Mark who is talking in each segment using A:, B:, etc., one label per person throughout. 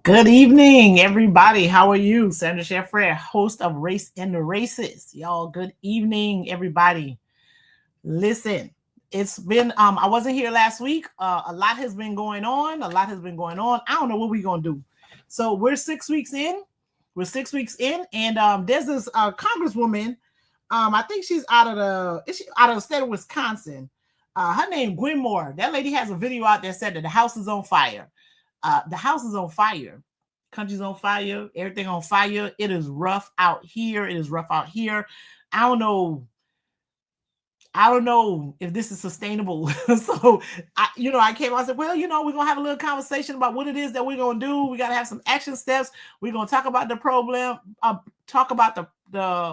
A: Good evening, everybody. How are you? Sandra Sheffrey, host of Race and the Races. Y'all, good evening, everybody. Listen, it's been I wasn't here last week. A lot has been going on. I don't know what we're gonna do. So we're 6 weeks in. And there's this congresswoman. I think she's out of the state of Wisconsin. Her name Gwen Moore. That lady has a video out there said that the house is on fire. The house is on fire. Country's on fire. Everything on fire. It is rough out here. I don't know. I don't know if this is sustainable. So, I came out and said, well, we're going to have a little conversation about what it is that we're going to do. We got to have some action steps. We're going to talk about the problem, talk about the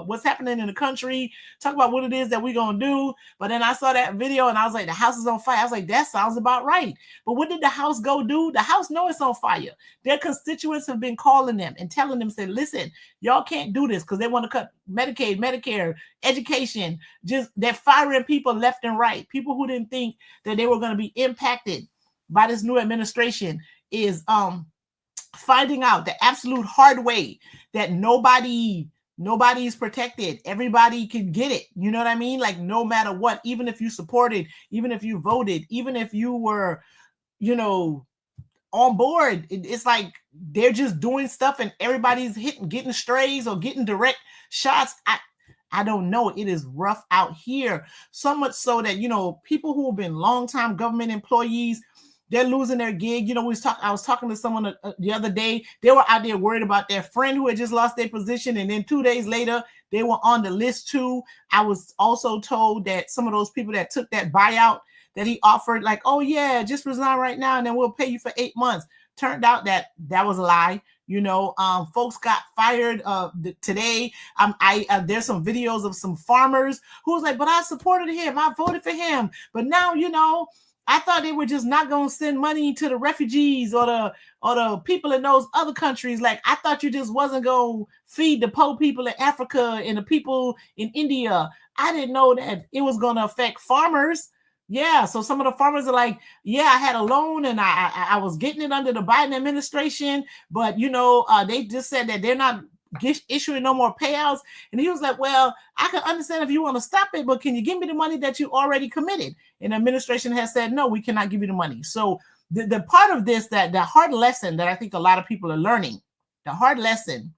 A: what's happening in the country, talk about what it is that we're going to do. But then I saw that video and I was like, the house is on fire. I was like, that sounds about right. But what did the house go do? The house know it's on fire. Their constituents have been calling them and telling them, say, listen, y'all can't do this because they want to cut Medicaid, Medicare, education. Just they're firing people left and right. People who didn't think that they were going to be impacted by this new administration is finding out the absolute hard way that nobody is protected. Everybody can get it. You know what I mean? Like no matter what, even if you supported, even if you voted, even if you were, on board, it's like they're just doing stuff and everybody's getting strays or getting direct shots. I don't know. It is rough out here. So much so that, people who have been longtime government employees, they're losing their gig. I was talking to someone the other day. They were out there worried about their friend who had just lost their position. And then 2 days later, they were on the list too. I was also told that some of those people that took that buyout that he offered, like, oh yeah, just resign right now and then we'll pay you for 8 months. Turned out that was a lie. Folks got fired today. There's some videos of some farmers who was like, but I supported him. I voted for him. But now, I thought they were just not going to send money to the refugees or the people in those other countries. Like, I thought you just wasn't going to feed the poor people in Africa and the people in India. I didn't know that it was going to affect farmers. Yeah, so some of the farmers are like, yeah, I had a loan and I was getting it under the Biden administration, but they just said that they're not issuing no more payouts. And he was like, well, I can understand if you want to stop it, but can you give me the money that you already committed? And the administration has said, no, we cannot give you the money. So the part of this, that the hard lesson that I think a lot of people are learning, the hard lesson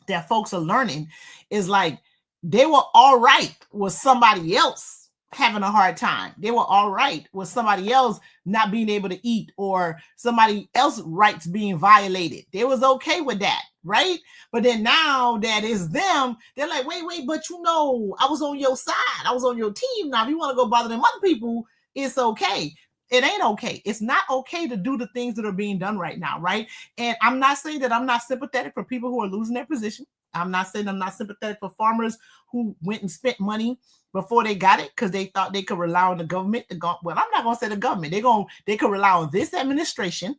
A: that folks are learning is like, they were all right with somebody else having a hard time. They were all right with somebody else not being able to eat or somebody else's rights being violated. They was okay with that, right? But then now that is them, they're like, wait, but I was on your side. I was on your team. Now, if you want to go bother them other people, it's okay. It ain't okay. It's not okay to do the things that are being done right now, right? And I'm not saying that I'm not sympathetic for people who are losing their position. I'm not saying I'm not sympathetic for farmers who went and spent money before they got it because they thought they could rely on the government. Well, I'm not going to say the government. They could rely on this administration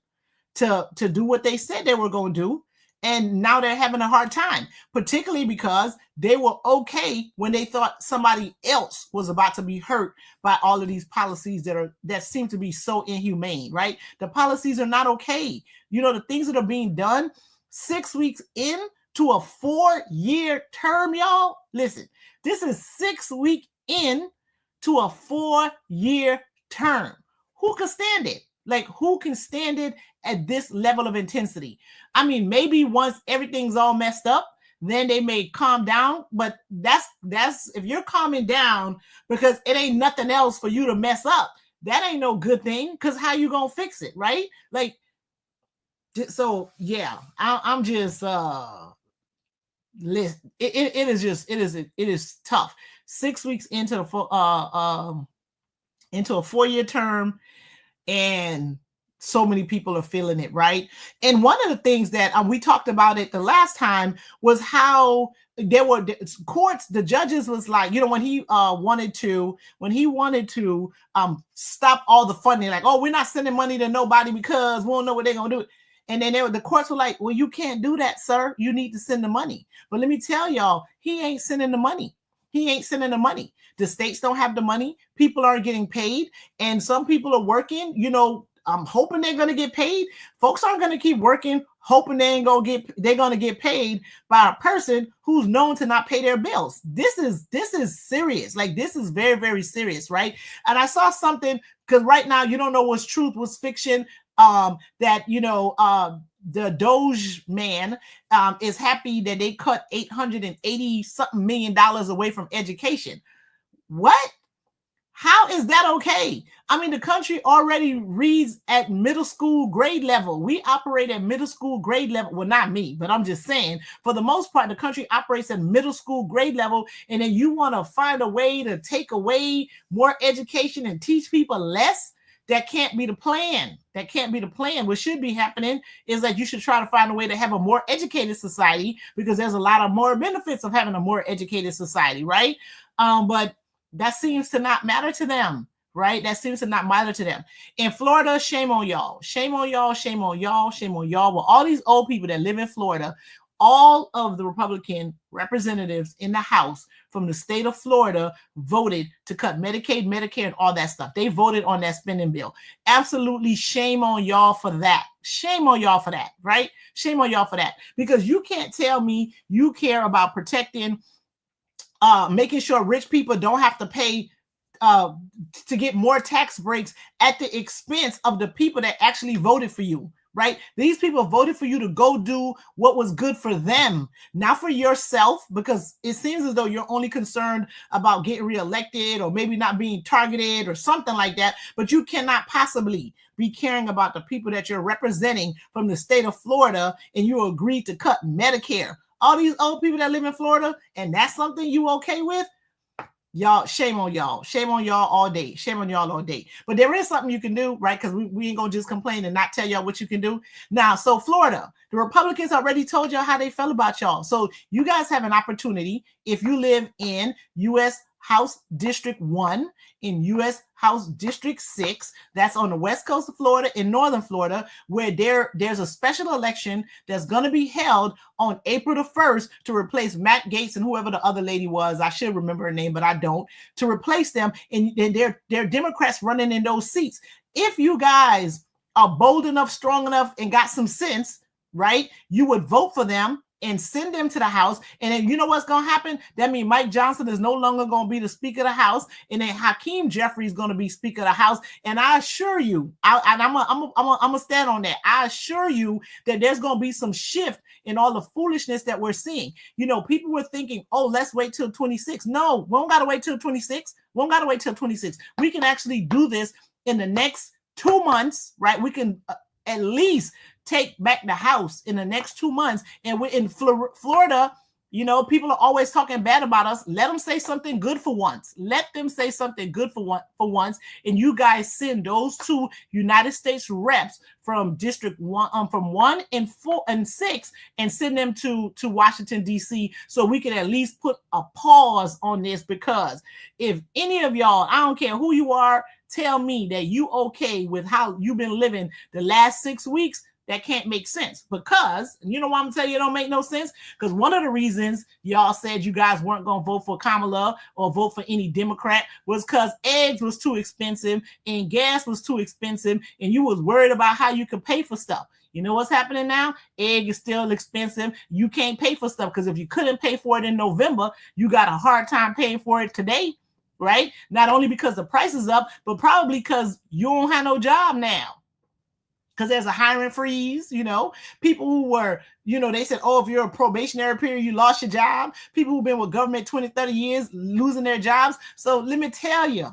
A: to do what they said they were going to do. And now they're having a hard time, particularly because they were okay when they thought somebody else was about to be hurt by all of these policies that seem to be so inhumane, right? The policies are not okay. The things that are being done 6 weeks in to a 4-year term, y'all. Listen, this is 6 weeks in to a 4-year term. Who can stand it? Like, who can stand it at this level of intensity? I mean, maybe once everything's all messed up, then they may calm down. But that's if you're calming down because it ain't nothing else for you to mess up, that ain't no good thing. Because how you gonna fix it, right? Like, so yeah, I'm just listen. It is tough. 6 weeks into a 4-year term, and so many people are feeling it, right? And one of the things that we talked about it the last time was how there were courts, the judges was like, when he wanted to stop all the funding, like, oh, we're not sending money to nobody because we don't know what they're gonna do. And then the courts were like, well, you can't do that, sir. You need to send the money. But let me tell y'all, he ain't sending the money. The states don't have the money. People aren't getting paid. And some people are working, I'm hoping they're going to get paid. Folks aren't going to keep working, hoping they're going to get paid by a person who's known to not pay their bills. This is serious. Like, this is very, very serious, right? And I saw something, because right now you don't know what's truth, what's fiction. That the Doge man is happy that they cut $880 something million away from education. What? How is that okay? I mean, the country already reads at middle school grade level. We operate at middle school grade level. Well, not me, but I'm just saying, for the most part, the country operates at middle school grade level. And then you want to find a way to take away more education and teach people less? That can't be the plan. That can't be the plan. What should be happening is that you should try to find a way to have a more educated society, because there's a lot of more benefits of having a more educated society, right? But that seems to not matter to them, right? That seems to not matter to them. In Florida, shame on y'all. Shame on y'all, shame on y'all, shame on y'all. Well, all these old people that live in Florida, all of the Republican representatives in the House from the state of Florida voted to cut Medicaid, Medicare, and all that stuff. They voted on that spending bill. Absolutely shame on y'all for that. Shame on y'all for that, right? Shame on y'all for that. Because you can't tell me you care about protecting, making sure rich people don't have to pay to get more tax breaks at the expense of the people that actually voted for you, right? These people voted for you to go do what was good for them, not for yourself, because it seems as though you're only concerned about getting reelected or maybe not being targeted or something like that. But you cannot possibly be caring about the people that you're representing from the state of Florida, and you agreed to cut Medicare. All these old people that live in Florida, and that's something you okay with? Y'all, shame on y'all. Shame on y'all all day. Shame on y'all all day. But there is something you can do, right? Because we ain't going to just complain and not tell y'all what you can do. Now, so Florida, the Republicans already told y'all how they felt about y'all. So you guys have an opportunity, if you live in U.S. House District 1, in U.S. House District 6, that's on the west coast of Florida, in northern Florida, where there's a special election that's going to be held on April the 1st to replace Matt Gaetz and whoever the other lady was. I should remember her name, but I don't. To replace them, and they're Democrats running in those seats. If you guys are bold enough, strong enough, and got some sense, right, you would vote for them and send them to the House. And then you know what's going to happen? That means Mike Johnson is no longer going to be the Speaker of the House, and then Hakeem Jeffrey is going to be Speaker of the House. And I assure you, I'm gonna stand on that. I assure you that there's going to be some shift in all the foolishness that we're seeing. You know, people were thinking, oh, let's wait till 26. No, we don't got to wait till 26. We don't got to wait till 26. We can actually do this in the next 2 months, right? We can at least take back the House in the next 2 months. And we're in Florida, you know, people are always talking bad about us. Let them say something good for once. Let them say something good for once. And you guys send those 2 United States reps from District 1, from 1 and 4 and 6, and send them to Washington, D.C., so we can at least put a pause on this. Because if any of y'all, I don't care who you are, tell me that you okay with how you've been living the last 6 weeks, that can't make sense. Because, you know why I'm going to tell you it don't make no sense? Because one of the reasons y'all said you guys weren't going to vote for Kamala or vote for any Democrat was because eggs was too expensive and gas was too expensive, and you was worried about how you could pay for stuff. You know what's happening now? Egg is still expensive. You can't pay for stuff, because if you couldn't pay for it in November, you got a hard time paying for it today, right? Not only because the price is up, but probably because you don't have no job now. Because there's a hiring freeze, you know, people who were, you know, they said, oh, if you're a probationary period, you lost your job. People who've been with government 20, 30 years, losing their jobs. So let me tell you,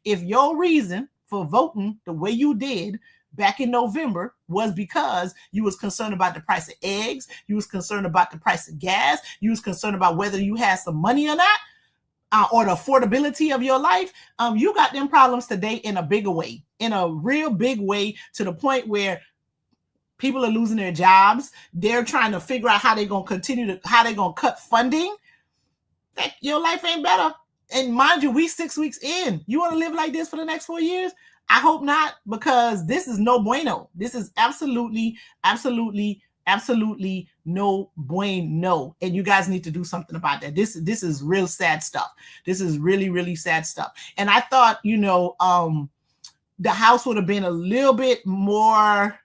A: if your reason for voting the way you did back in November was because you was concerned about the price of eggs, you was concerned about the price of gas, you was concerned about whether you had some money or not, or the affordability of your life, you got them problems today in a bigger way, in a real big way, to the point where people are losing their jobs. They're trying to figure out how they're going to how they're going to cut funding. That your life ain't better. And mind you, we 6 weeks in. You want to live like this for the next 4 years? I hope not, because this is no bueno. This is absolutely no bueno. And you guys need to do something about that. This is real sad stuff. This is really, really sad stuff. And I thought, you know, the House would have been a little bit more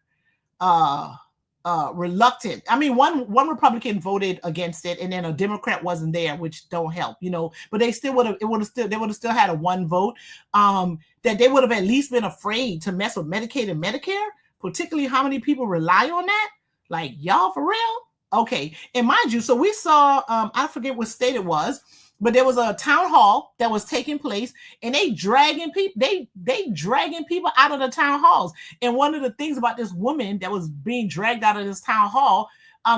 A: reluctant. I mean, one Republican voted against it, and then a Democrat wasn't there, which don't help, But they still would have. They would have still had a one vote. That they would have at least been afraid to mess with Medicaid and Medicare, particularly how many people rely on that. Like, y'all for real? Okay, and mind you, so we saw. I forget what state it was. But there was a town hall that was taking place, and they dragging people. They dragging people out of the town halls. And one of the things about this woman that was being dragged out of this town hall,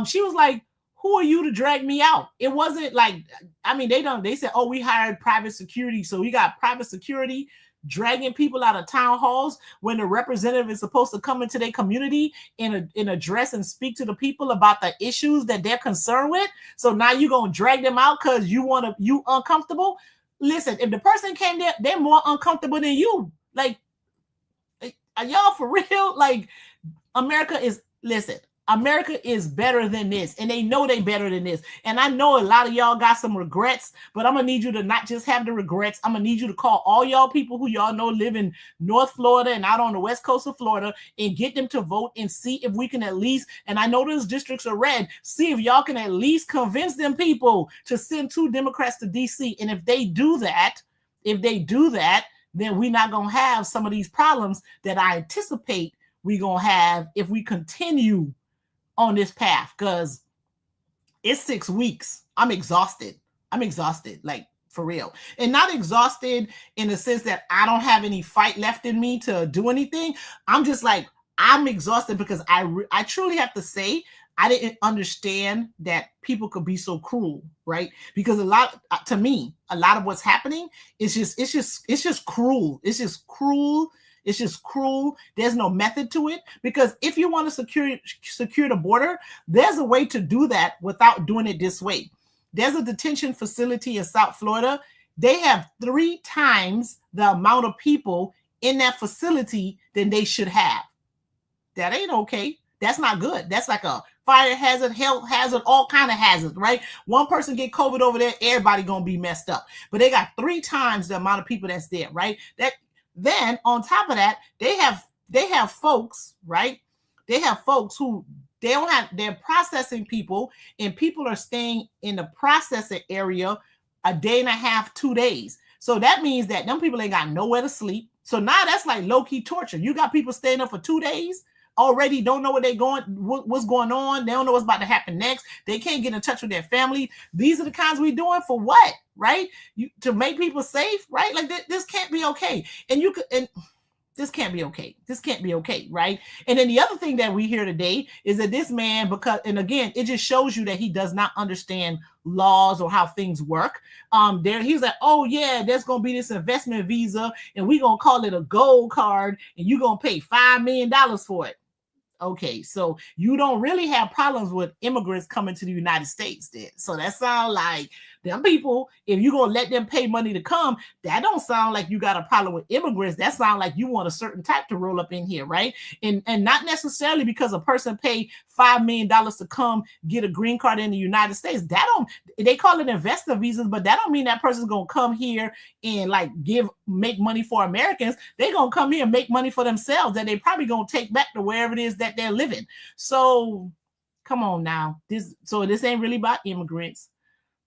A: she was like, "Who are you to drag me out?" It wasn't like, I mean, they said, "Oh, we hired private security, so we got private security dragging people out of town halls when the representative is supposed to come into their community and address and speak to the people about the issues that they're concerned with. So now you're going to drag them out because you uncomfortable. Listen, if the person came there, they're more uncomfortable than you. Like, are y'all for real? Like, America is better than this, and they know they better than this. And I know a lot of y'all got some regrets, but I'm gonna need you to not just have the regrets. I'm gonna need you to call all y'all people who y'all know live in North Florida and out on the west coast of Florida and get them to vote and see if we can at least, and I know those districts are red, see if y'all can at least convince them people to send 2 Democrats to DC. And if they do that, then we're not gonna have some of these problems that I anticipate we're gonna have if we continue on this path, because it's 6 weeks. I'm exhausted, like, for real. And not exhausted in the sense that I don't have any fight left in me to do anything. I'm just like, I'm exhausted because I truly have to say, I didn't understand that people could be so cruel, right? Because to me, a lot of what's happening is just cruel. It's just cruel. It's just cruel. There's no method to it, because if you want to secure the border, there's a way to do that without doing it this way. There's a detention facility in South Florida. They have 3 times the amount of people in that facility than they should have. That ain't okay. That's not good. That's like a fire hazard, health hazard, all kind of hazards, right? One person get COVID over there, everybody gonna be messed up. But they got 3 times the amount of people that's there, right? Then on top of that, they have folks, right? They have folks who they're processing people, and people are staying in the processing area a day and a half, 2 days. So that means that them people ain't got nowhere to sleep. So now that's like low-key torture. You got people staying up for 2 days, already don't know what's going on. They don't know what's about to happen next. They can't get in touch with their family. These are the kinds we're doing for what, right? To make people safe, right? Like this can't be okay. And this can't be okay. This can't be okay, right? And then the other thing that we hear today is that this man, and again, it just shows you that he does not understand laws or how things work. He's like, oh yeah, there's gonna be this investment visa, and we're gonna call it a gold card, and you're gonna pay $5 million for it. Okay, so you don't really have problems with immigrants coming to the United States then. So that sounds like them people, if you're going to let them pay money to come, that don't sound like you got a problem with immigrants. That sounds like you want a certain type to roll up in here, right? And not necessarily because a person paid $5 million to come get a green card in the United States. They call it investor visas, but that don't mean that person's going to come here and like make money for Americans. They're going to come here and make money for themselves that they probably going to take back to wherever it is that they're living. So come on now. This ain't really about immigrants.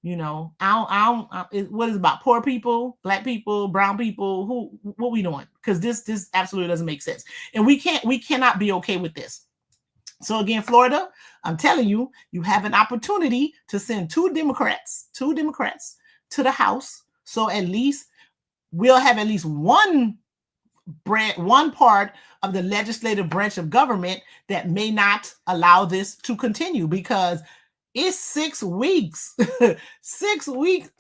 A: What is it about? Poor people, black people, brown people? What we doing? Because this absolutely doesn't make sense. And we cannot be okay with this. So again, Florida, I'm telling you, you have an opportunity to send 2 Democrats to the House. So at least we'll have at least one part of the legislative branch of government that may not allow this to continue, because it's 6 weeks. 6 weeks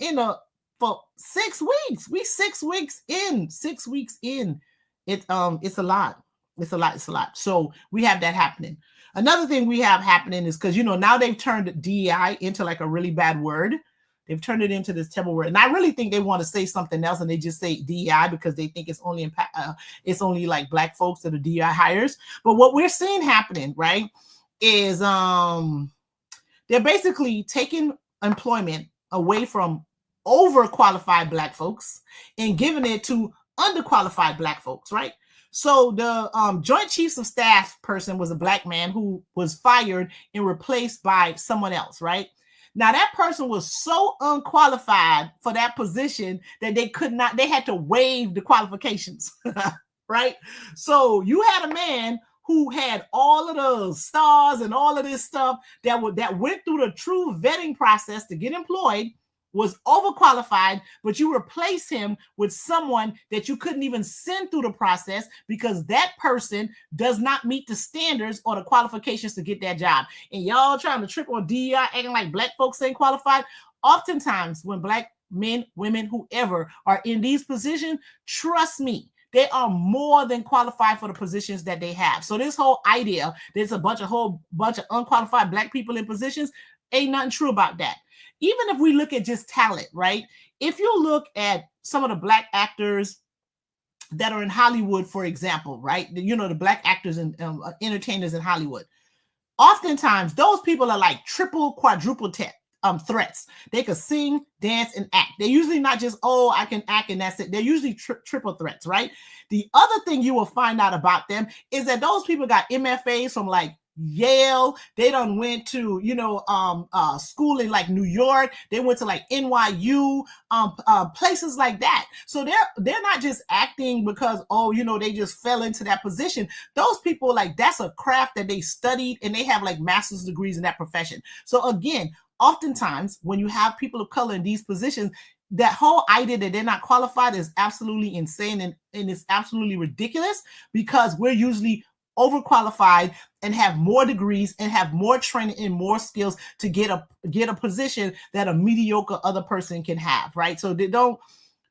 A: for 6 weeks. We 6 weeks in. 6 weeks in. It's a lot. It's a lot. So we have that happening. Another thing we have happening is because now they've turned DEI into like a really bad word. They've turned it into this terrible word, and I really think they want to say something else, and they just say DEI because they think it's only like black folks that are DEI hires. But what we're seeing happening, right, is they're basically taking employment away from overqualified black folks and giving it to underqualified black folks, right? So the Joint Chiefs of Staff person was a black man who was fired and replaced by someone else, right? Now that person was so unqualified for that position that they could not, they had to waive the qualifications, right? So you had a man who had all of the stars and all of this stuff that went through the true vetting process to get employed, was overqualified, but you replace him with someone that you couldn't even send through the process because that person does not meet the standards or the qualifications to get that job. And y'all trying to trip on DEI, acting like black folks ain't qualified. Oftentimes, when black men, women, whoever are in these positions, trust me, they are more than qualified for the positions that they have. So this whole idea, there's a whole bunch of unqualified black people in positions, ain't nothing true about that. Even if we look at just talent, right? If you look at some of the black actors that are in Hollywood, for example, right? You know, the black actors and entertainers in Hollywood. Oftentimes, those people are like triple, quadruple threats. They could sing, dance, and act. They're usually not just, oh, I can act and that's it. They're usually triple threats, right? The other thing you will find out about them is that those people got MFAs from like Yale. They done went to, school in like New York. They went to like NYU, places like that. So they're not just acting because, they just fell into that position. Those people, like, that's a craft that they studied and they have like master's degrees in that profession. So again, oftentimes when you have people of color in these positions, that whole idea that they're not qualified is absolutely insane and it's absolutely ridiculous because we're usually overqualified and have more degrees and have more training and more skills to get a position that a mediocre other person can have, right? So they don't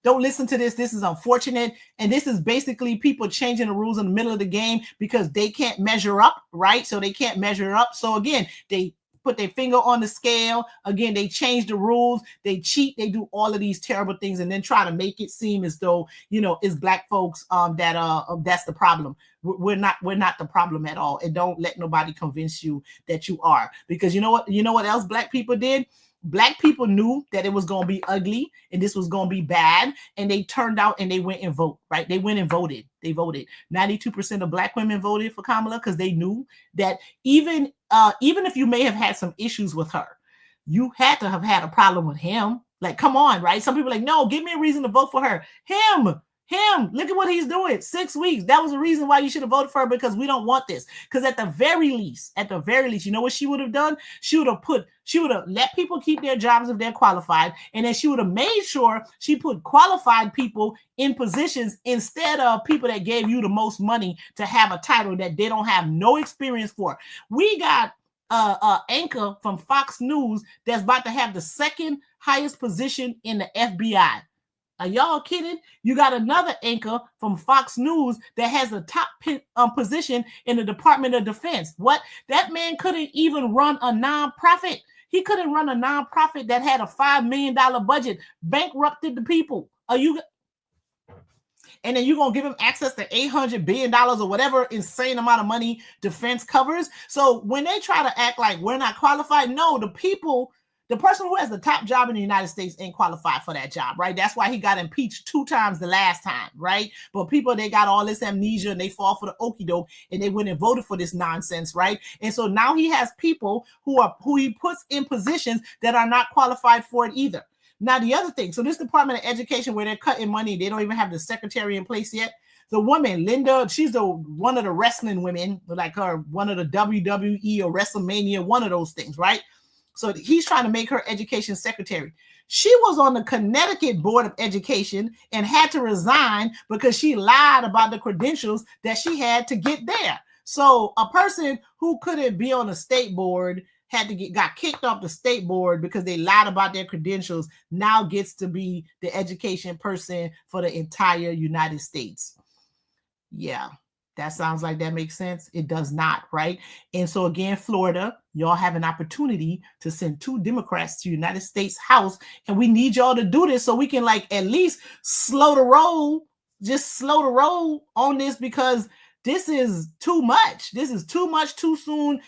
A: listen to this. This is unfortunate. And this is basically people changing the rules in the middle of the game because they can't measure up, right? So they can't measure up. So again, they put their finger on the scale. Again, they change the rules. They cheat. They do all of these terrible things and then try to make it seem as though, it's black folks that's the problem. We're not the problem at all. And don't let nobody convince you that you are. Because you know what else black people did? Black people knew that it was going to be ugly and this was going to be bad. And they turned out and they went and vote, right? They went and voted. They voted. 92% of black women voted for Kamala because they knew that even if you may have had some issues with her, you had to have had a problem with him. Like, come on, right? Some people are like, no, give me a reason to vote for her. Him, look at what he's doing. 6 weeks. That was the reason why you should have voted for her because we don't want this. Because at the very least, you know what she would have done? She would have let people keep their jobs if they're qualified. And then she would have made sure she put qualified people in positions instead of people that gave you the most money to have a title that they don't have no experience for. We got anchor from Fox News that's about to have the second highest position in the FBI. Are y'all kidding? You got another anchor from Fox News that has a top position in the Department of Defense. What? That man couldn't even run a nonprofit. He couldn't run a nonprofit that had a $5 million budget, bankrupted the people. And then you're going to give him access to $800 billion or whatever insane amount of money defense covers. So when they try to act like we're not qualified, no, the person who has the top job in the United States ain't qualified for that job, right? That's why he got impeached 2 times the last time, right? But people, they got all this amnesia and they fall for the okie doke and they went and voted for this nonsense, right? And so now he has people who he puts in positions that are not qualified for it either. Now, the other thing, so this Department of Education where they're cutting money, they don't even have the secretary in place yet. The woman, Linda, she's one of the wrestling women, like her, one of the WWE or WrestleMania, one of those things, right? So he's trying to make her education secretary. She was on the Connecticut Board of Education and had to resign because she lied about the credentials that she had to get there. So a person who couldn't be on the state board got kicked off the state board because they lied about their credentials, now gets to be the education person for the entire United States. Yeah. That sounds like that makes sense. It does not, right? And so again, Florida, y'all have an opportunity to send 2 Democrats to United States House, and we need y'all to do this so we can like at least slow the roll on this because this is too much. This is too much too soon.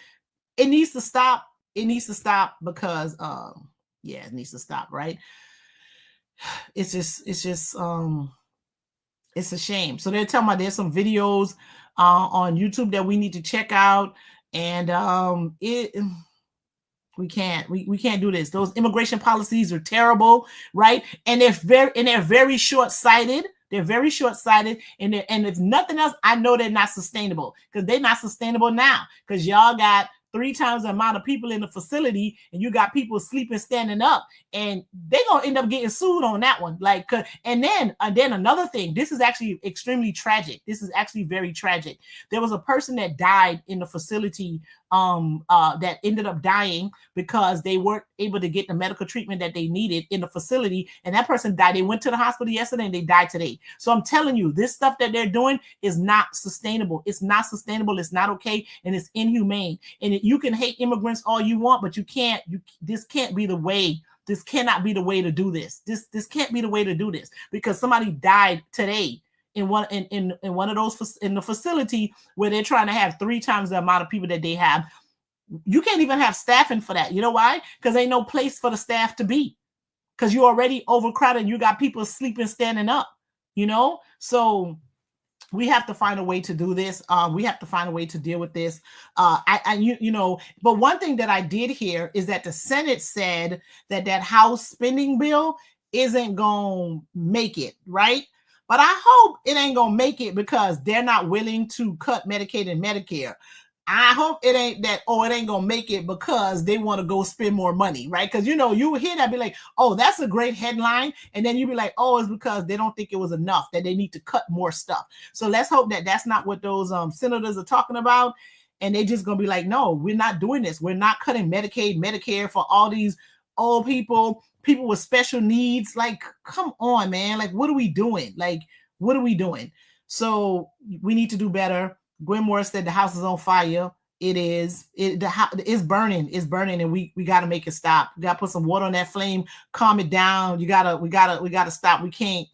A: It needs to stop. It needs to stop because it needs to stop, right? It's just It's a shame. So they're talking about there's some videos on YouTube that we need to check out, and we can't do this. Those immigration policies are terrible, right? And they're very short-sighted. They're very short-sighted, and if nothing else, I know they're not sustainable, because they're not sustainable now, because y'all got 3 times the amount of people in the facility, and you got people sleeping standing up, and they're gonna end up getting sued on that one. Like, and then another thing. This is actually extremely tragic. This is actually very tragic. There was a person that died in the facility, that ended up dying because they weren't able to get the medical treatment that they needed in the facility, and that person died. They went to the hospital yesterday and they died today. So I'm telling you, this stuff that they're doing is not sustainable. It's not sustainable. It's not okay, and it's inhumane. And you can hate immigrants all you want, but this can't be the way. This cannot be the way to do this. This can't be the way to do this, because somebody died today in one of those, in the facility where they're trying to have 3 times the amount of people that they have. You can't even have staffing for that. You know why? Because ain't no place for the staff to be, because you're already overcrowded and you got people sleeping standing up, so we have to find a way to do this. We have to find a way to deal with this. But one thing that I did hear is that the Senate said that House spending bill isn't going to make it, right? But I hope it ain't going to make it because they're not willing to cut Medicaid and Medicare. I hope it ain't that, it ain't going to make it because they want to go spend more money, right? Because, you hear that, be like, oh, that's a great headline. And then you be like, oh, it's because they don't think it was enough, that they need to cut more stuff. So let's hope that that's not what those senators are talking about. And they just going to be like, no, we're not doing this. We're not cutting Medicaid, Medicare for all these old people with special needs. Like, come on, man. Like, what are we doing? Like, what are we doing? So we need to do better. Gwen Moore said the house is on fire. It is. It's burning. It's burning, and we got to make it stop. We got to put some water on that flame, calm it down. We gotta stop. We can't.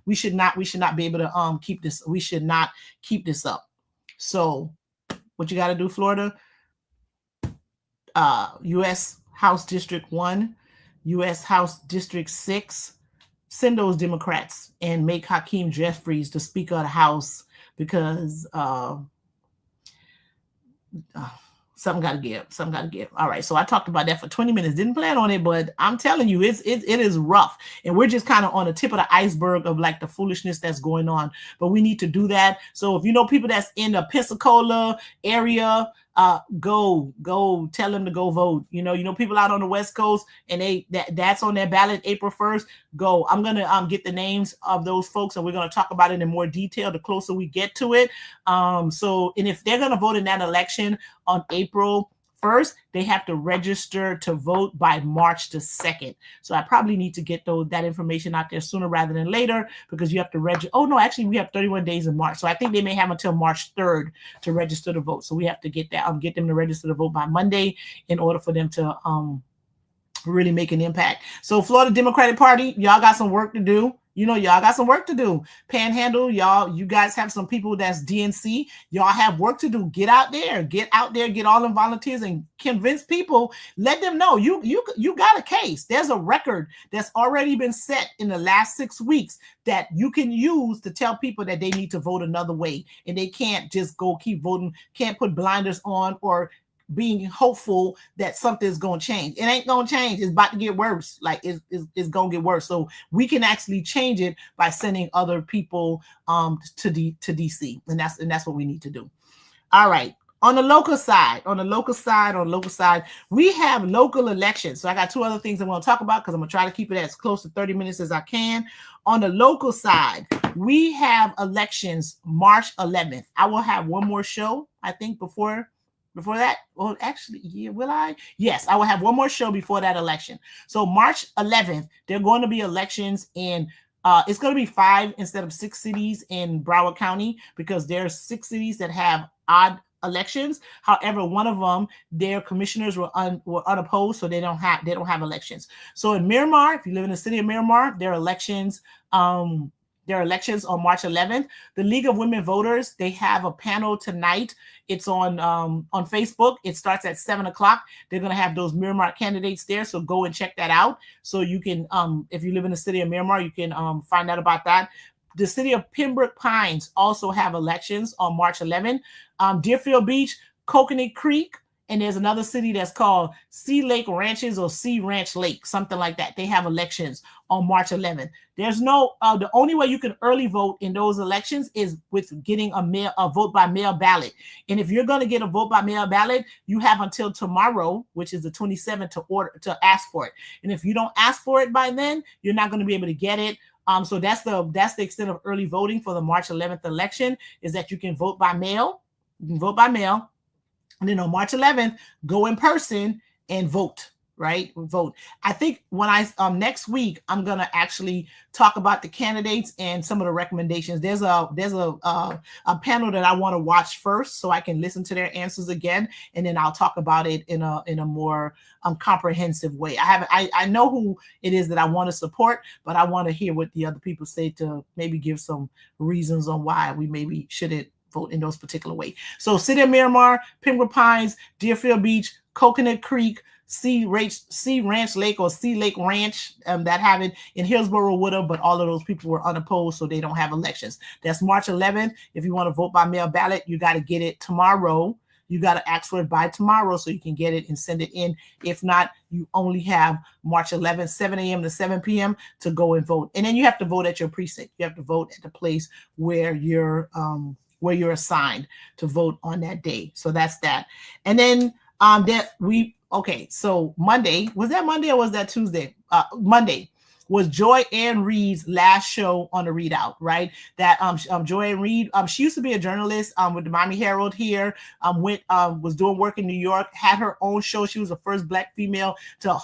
A: We should not be able to keep this. We should not keep this up. So, what you got to do, Florida? U.S. House District 1, U.S. House District 6. Send those Democrats and make Hakeem Jeffries the Speaker of the House, because something got to give. Something got to give. All right. So I talked about that for 20 minutes. Didn't plan on it, but I'm telling you, it is rough. And we're just kind of on the tip of the iceberg of like the foolishness that's going on. But we need to do that. So if you know people that's in the Pensacola area, go tell them to go vote. People out on the West Coast, and that's on their ballot April 1st. Go. I'm gonna get the names of those folks, and we're gonna talk about it in more detail the closer we get to it. And if they're gonna vote in that election on April 1st, they have to register to vote by March the 2nd. So I probably need to get that information out there sooner rather than later, because you have to register. Oh no, actually we have 31 days in March. So I think they may have until March 3rd to register to vote. So we have to get them to register to vote by Monday in order for them to really make an impact. So Florida Democratic Party, y'all got some work to do. Y'all got some work to do. Panhandle, you guys have some people that's DNC. Y'all have work to do. Get out there, get all them volunteers and convince people. Let them know you got a case. There's a record that's already been set in the last 6 weeks that you can use to tell people that they need to vote another way, and they can't just go keep voting, can't put blinders on or being hopeful that something's going to change. It ain't going to change. It's about to get worse. Like it's going to get worse. So we can actually change it by sending other people to DC. And that's what we need to do. All right. On the local side, we have local elections. So I got 2 other things I want to talk about, because I'm going to try to keep it as close to 30 minutes as I can. On the local side, we have elections March 11th. I will have one more show, I think, before that. Well, actually, yeah, will I? Yes, I will have one more show before that election. So March 11th, there are going to be elections in, it's going to be 5 instead of 6 cities in Broward County, because there are 6 cities that have odd elections. However, one of them, their commissioners were unopposed, so they don't have elections. So in Miramar, if you live in the city of Miramar, there are elections. There are elections on March 11th. The League of Women Voters, they have a panel tonight. It's on Facebook. It starts at 7:00. They're going to have those Miramar candidates there, so go and check that out. So you can, if you live in the city of Miramar, you can find out about that. The city of Pembroke Pines also have elections on March 11th. Deerfield Beach, Coconut Creek, and there's another city that's called Sea Lake Ranches or Sea Ranch Lake, something like that. They have elections on March 11th. There's no, the only way you can early vote in those elections is with getting a vote by mail ballot. And if you're going to get a vote by mail ballot, you have until tomorrow, which is the 27th, to ask for it. And if you don't ask for it by then, you're not going to be able to get it. So that's the extent of early voting for the March 11th election, is that you can vote by mail. You can vote by mail. And then on March 11th, go in person and vote, right? Vote. I think when next week, I'm going to actually talk about the candidates and some of the recommendations. There's a panel that I want to watch first so I can listen to their answers again. And then I'll talk about it in a more comprehensive way. I know who it is that I want to support, but I want to hear what the other people say to maybe give some reasons on why we maybe shouldn't vote in those particular ways. So City of Miramar, Pembroke Pines, Deerfield Beach, Coconut Creek, Sea Ranch Lake or Sea Lake Ranch that have it in Hillsborough would have, but all of those people were unopposed, so they don't have elections. That's March 11th. If you want to vote by mail ballot, you got to get it tomorrow. You got to ask for it by tomorrow so you can get it and send it in. If not, you only have March 11th, 7 a.m. to 7 p.m. to go and vote. And then you have to vote at your precinct. You have to vote at the place where you're assigned to vote on that day. So that's that. And then so Monday, was that Monday or was that Tuesday? Monday was Joy Ann Reid's last show on the Readout, right? That Joy Ann Reid, she used to be a journalist with the Miami Herald here, was doing work in New York, had her own show. She was the first Black female to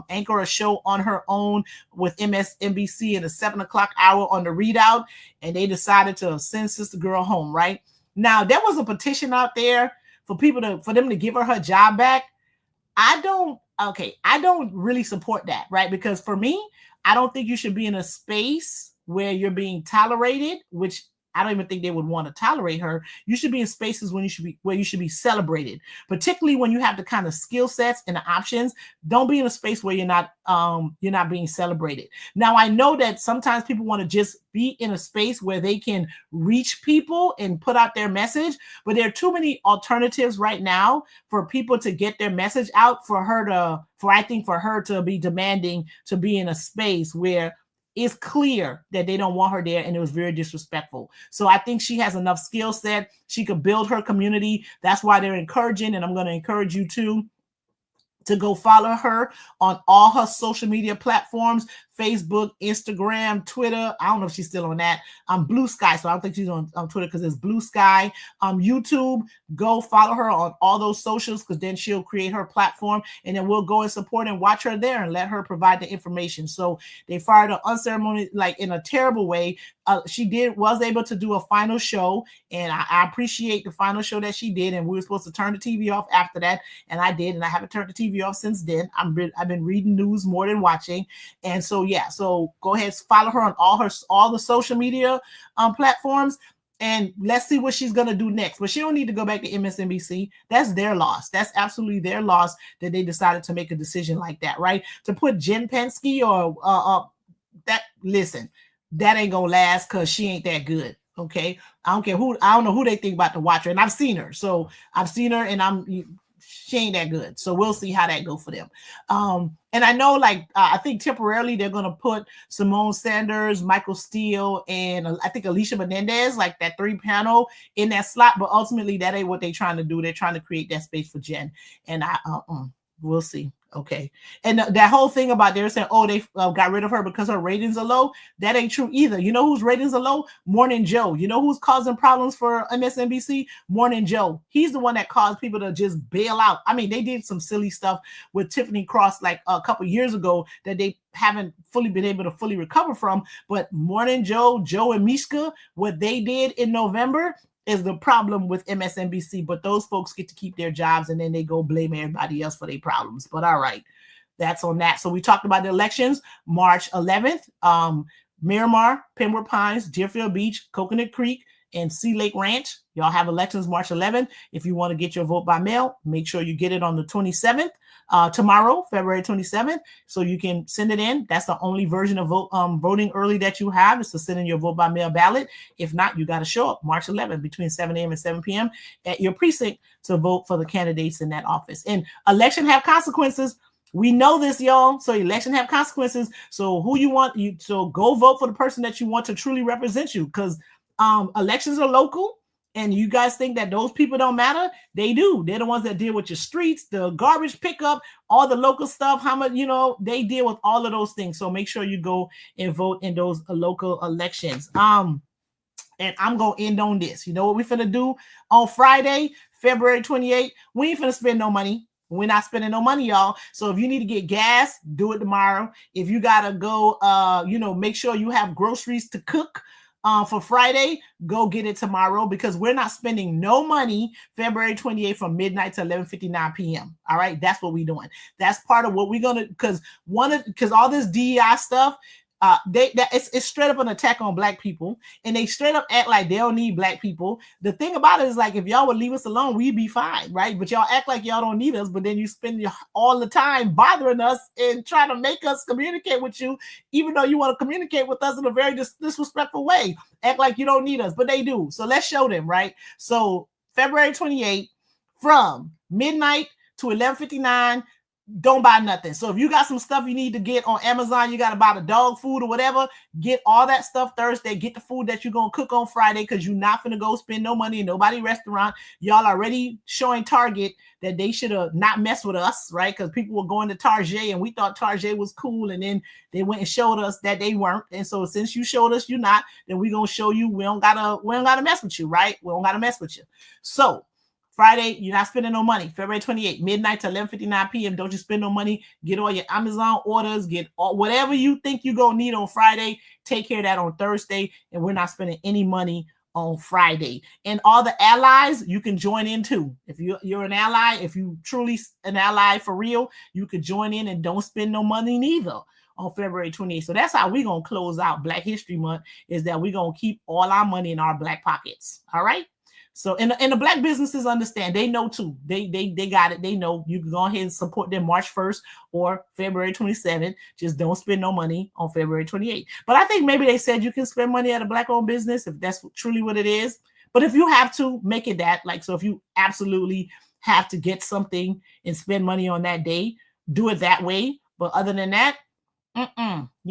A: anchor a show on her own with MSNBC in the 7 o'clock hour on the Readout, and they decided to send Sister Girl home, right? Now, there was a petition out there for them to give her job back. I don't really support that, right? Because for me, I don't think you should be in a space where you're being tolerated, which I don't even think they would want to tolerate her. You should be in spaces where you should be celebrated, particularly when you have the kind of skill sets and the options. Don't be in a space where you're not being celebrated. Now, I know that sometimes people want to just be in a space where they can reach people and put out their message, but there are too many alternatives right now for people to get their message out for her to be demanding to be in a space where it's clear that they don't want her there, and it was very disrespectful. So I think she has enough skill set. She could build her community. That's why they're encouraging, and I'm going to encourage you to go follow her on all her social media platforms, Facebook, Instagram, Twitter. I don't know if she's still on that. Blue Sky. So I don't think she's on Twitter because it's Blue Sky. YouTube, go follow her on all those socials because then she'll create her platform and then we'll go and support and watch her there and let her provide the information. So they fired her unceremonious, like in a terrible way. She was able to do a final show, and I appreciate the final show that she did. And we were supposed to turn the TV off after that, and I did, and I haven't turned the TV off since then. I've been reading news more than watching, and so go ahead, follow her on all the social media platforms, and let's see what she's gonna do next. But she don't need to go back to MSNBC. That's their loss. That's absolutely their loss that they decided to make a decision like that, right? To put Jen Penske or listen. That ain't gonna last because she ain't that good. Okay. I don't know who they think about to watch her. And I've seen her. And she ain't that good. So we'll see how that go for them. And I know I think temporarily they're gonna put Simone Sanders, Michael Steele, and I think Alicia Menendez, like that 3-panel in that slot. But ultimately that ain't what they're trying to do. They're trying to create that space for Jen. And we'll see. Okay. And that whole thing about they're saying, they got rid of her because her ratings are low. That ain't true either. You know whose ratings are low? Morning Joe. You know who's causing problems for MSNBC? Morning Joe. He's the one that caused people to just bail out. I mean, they did some silly stuff with Tiffany Cross like a couple years ago that they haven't fully been able to fully recover from. But Morning Joe, Joe and Mishka, what they did in November is the problem with MSNBC, but those folks get to keep their jobs and then they go blame everybody else for their problems. But all right, that's on that. So we talked about the elections, March 11th, Miramar, Pembroke Pines, Deerfield Beach, Coconut Creek, and Sea Lake Ranch. Y'all have elections March 11th. If you want to get your vote by mail, make sure you get it on the 27th tomorrow, February 27th. So you can send it in. That's the only version of voting early that you have, is to send in your vote by mail ballot. If not, you got to show up March 11th between 7 a.m. and 7 p.m. at your precinct to vote for the candidates in that office. And election have consequences. We know this, y'all. So election have consequences. So who you want, so go vote for the person that you want to truly represent you, because elections are local. And you guys think that those people don't matter? They do. They're the ones that deal with your streets, the garbage pickup, all the local stuff. How much, they deal with all of those things. So make sure you go and vote in those local elections. And I'm going to end on this. You know what we're finna do on Friday, February 28th? We ain't finna spend no money. We're not spending no money, y'all. So if you need to get gas, do it tomorrow. If you got to go, make sure you have groceries to cook for Friday, go get it tomorrow, because we're not spending no money February 28th from midnight to 11:59 p.m. All right, that's what we're doing. That's part of what we're gonna, because all this DEI stuff, it's straight up an attack on Black people, and they straight up act like they don't need Black people. The thing about it is, like, if y'all would leave us alone, we'd be fine, right? But y'all act like y'all don't need us, but then you spend all the time bothering us and trying to make us communicate with you, even though you want to communicate with us in a very disrespectful way. Act like you don't need us, but they do. So let's show them, right? So February 28th from midnight to 11:59. Don't buy nothing. So if you got some stuff you need to get on Amazon, you got to buy the dog food or whatever, get all that stuff Thursday. Get the food that you're going to cook on Friday, because you're not going to go spend no money in nobody restaurant. Y'all already showing Target that they should have not messed with us, right? Because people were going to Target and we thought Target was cool, and then they went and showed us that they weren't. And so since you showed us you're not, then we're going to show you we don't gotta mess with you, right? We don't gotta mess with you. So Friday, you're not spending no money. February 28th, midnight to 11:59 p.m. Don't you spend no money. Get all your Amazon orders. Get all whatever you think you're going to need on Friday. Take care of that on Thursday. And we're not spending any money on Friday. And all the allies, you can join in too. If you're an ally, if you truly an ally for real, you could join in and don't spend no money neither on February 28th. So that's how we're going to close out Black History Month, is that we're going to keep all our money in our Black pockets. All right? So, and the Black businesses understand. They know too. They got it. They know. You can go ahead and support them March 1st or February 27th. Just don't spend no money on February 28th. But I think maybe they said you can spend money at a Black-owned business if that's truly what it is. But if you have to, make it that. Like, so if you absolutely have to get something and spend money on that day, do it that way. But other than that, you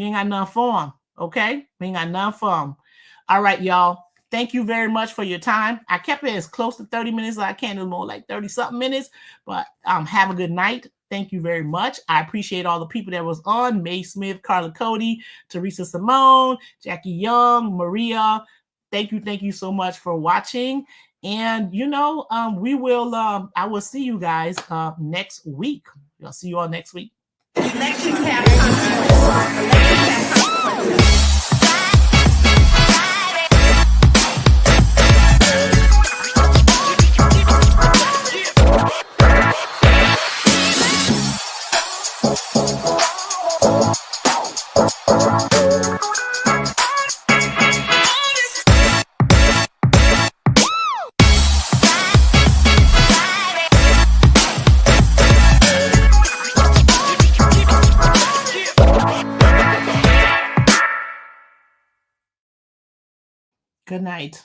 A: ain't got nothing for them. Okay? We ain't got nothing for them. All right, y'all. Thank you very much for your time. I kept it as close to 30 minutes as I can. It's more like 30-something minutes. But have a good night. Thank you very much. I appreciate all the people that was on. May Smith, Carla Cody, Teresa Simone, Jackie Young, Maria. Thank you so much for watching. And, we will, I will see you guys next week. I'll see you all next week. Elections have consequences. Good night.